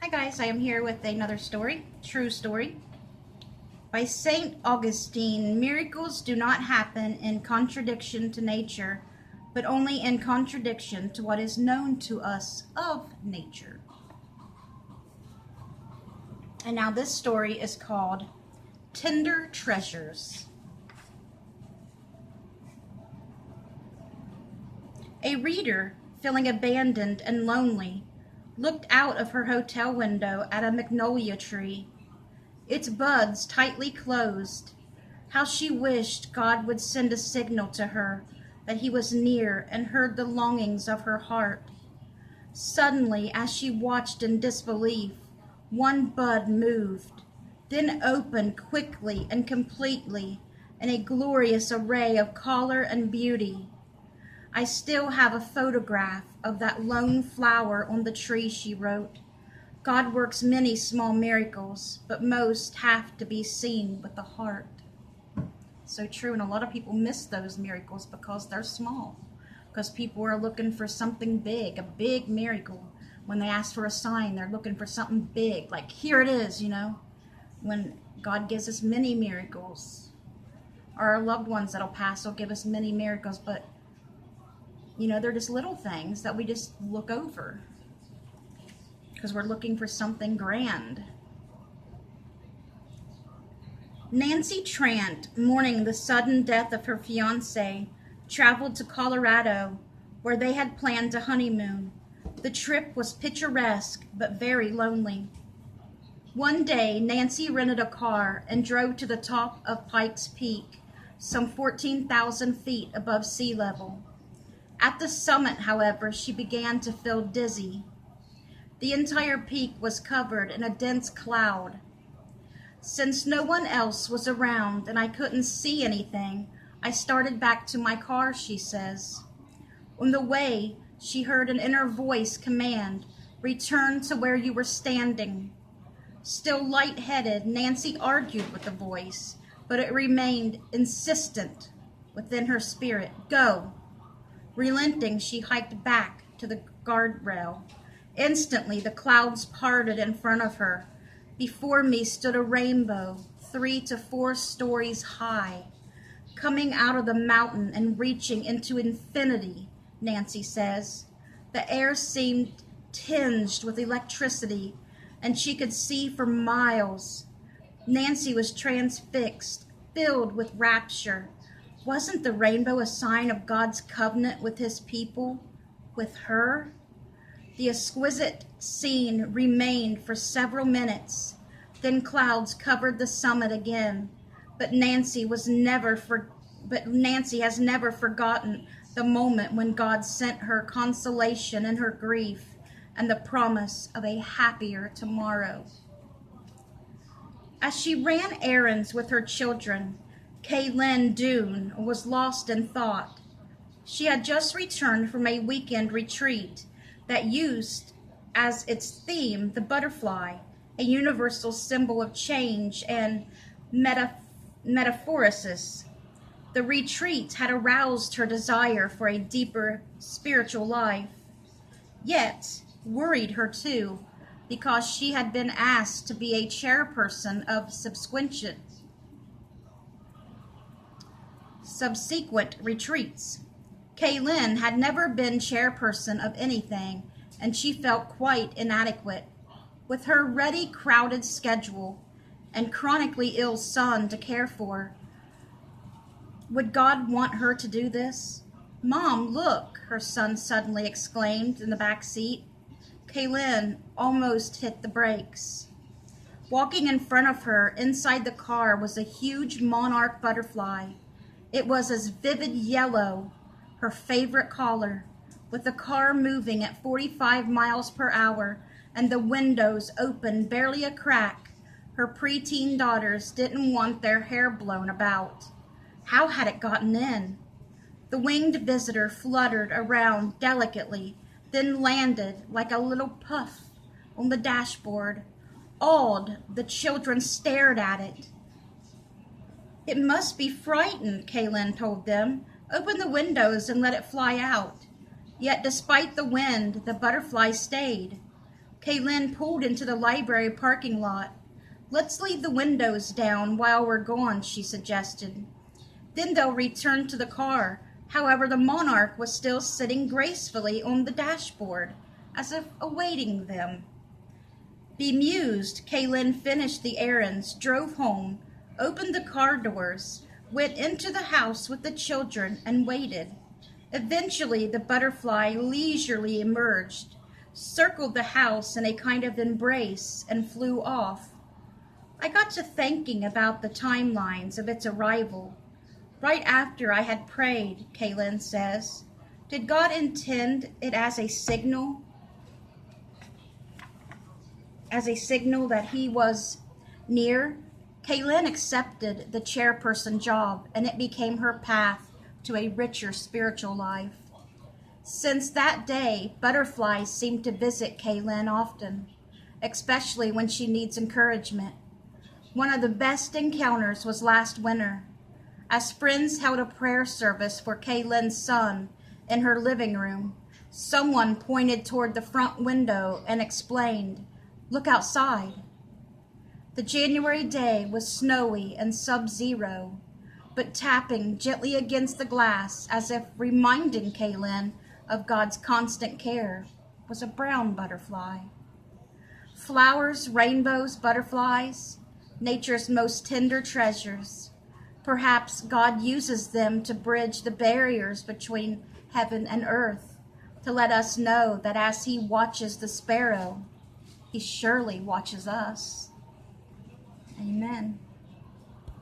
Hi guys, I am here with another story, true story, by St. Augustine. Miracles do not happen in contradiction to nature, but only in contradiction to what is known to us of nature. And now this story is called Tender Treasures. A reader, feeling abandoned and lonely, looked out of her hotel window at a magnolia tree, its buds tightly closed. How she wished God would send a signal to her that he was near and heard the longings of her heart. Suddenly, as she watched in disbelief, one bud moved, then opened quickly and completely in a glorious array of color and beauty. I still have a photograph of that lone flower on the tree, she wrote. God works many small miracles, but most have to be seen with the heart. So true, and a lot of people miss those miracles because they're small. Because people are looking for something big, a big miracle. When they ask for a sign, they're looking for something big, like here it is, When God gives us many miracles. Our loved ones that'll pass will give us many miracles, but they're just little things that we just look over because we're looking for something grand. Nancy Trant, mourning the sudden death of her fiancé, traveled to Colorado, where they had planned a honeymoon. The trip was picturesque, but very lonely. One day, Nancy rented a car and drove to the top of Pikes Peak, some 14,000 feet above sea level. At the summit, however, she began to feel dizzy. The entire peak was covered in a dense cloud. Since no one else was around and I couldn't see anything, I started back to my car, she says. On the way, she heard an inner voice command, "Return to where you were standing." Still lightheaded, Nancy argued with the voice, but it remained insistent within her spirit. "Go." Relenting, she hiked back to the guardrail. Instantly, the clouds parted in front of her. Before me stood a rainbow, 3 to 4 stories high, coming out of the mountain and reaching into infinity, Nancy says. The air seemed tinged with electricity, and she could see for miles. Nancy was transfixed, filled with rapture. Wasn't the rainbow a sign of God's covenant with his people, with her? The exquisite scene remained for several minutes. Then clouds covered the summit again. But Nancy has never forgotten the moment when God sent her consolation in her grief and the promise of a happier tomorrow. As she ran errands with her children, Kaylin Doon was lost in thought. She had just returned from a weekend retreat that used as its theme the butterfly, a universal symbol of change and metaphoresis. The retreat had aroused her desire for a deeper spiritual life, yet worried her too, because she had been asked to be a chairperson of subsequent retreats. Kaylin had never been chairperson of anything, and she felt quite inadequate. With her ready crowded schedule and chronically ill son to care for, would God want her to do this? "Mom, look," her son suddenly exclaimed in the back seat. Kaylin almost hit the brakes. Walking in front of her, inside the car, was a huge monarch butterfly. It was as vivid yellow, her favorite color, with the car moving at 45 miles per hour and the windows open barely a crack. Her preteen daughters didn't want their hair blown about. How had it gotten in? The winged visitor fluttered around delicately, then landed like a little puff on the dashboard. Awed, the children stared at it. "It must be frightened," Kaylin told them. "Open the windows and let it fly out." Yet despite the wind, the butterfly stayed. Kaylin pulled into the library parking lot. "Let's leave the windows down while we're gone," she suggested. "Then they'll return to the car." However, the Monarch was still sitting gracefully on the dashboard, as if awaiting them. Bemused, Kaylin finished the errands, drove home, opened the car doors, went into the house with the children, and waited. Eventually, the butterfly leisurely emerged, circled the house in a kind of embrace, and flew off. I got to thinking about the timelines of its arrival. Right after I had prayed, Kaylin says. Did God intend it as a signal that he was near? Kaylin accepted the chairperson job, and it became her path to a richer spiritual life. Since that day, butterflies seem to visit Kaylin often, especially when she needs encouragement. One of the best encounters was last winter, as friends held a prayer service for Kaylin's son in her living room. Someone pointed toward the front window and explained, "Look outside." The January day was snowy and sub-zero, but tapping gently against the glass as if reminding Kaylin of God's constant care was a brown butterfly. Flowers, rainbows, butterflies, nature's most tender treasures. Perhaps God uses them to bridge the barriers between heaven and earth, to let us know that as he watches the sparrow, he surely watches us. Amen.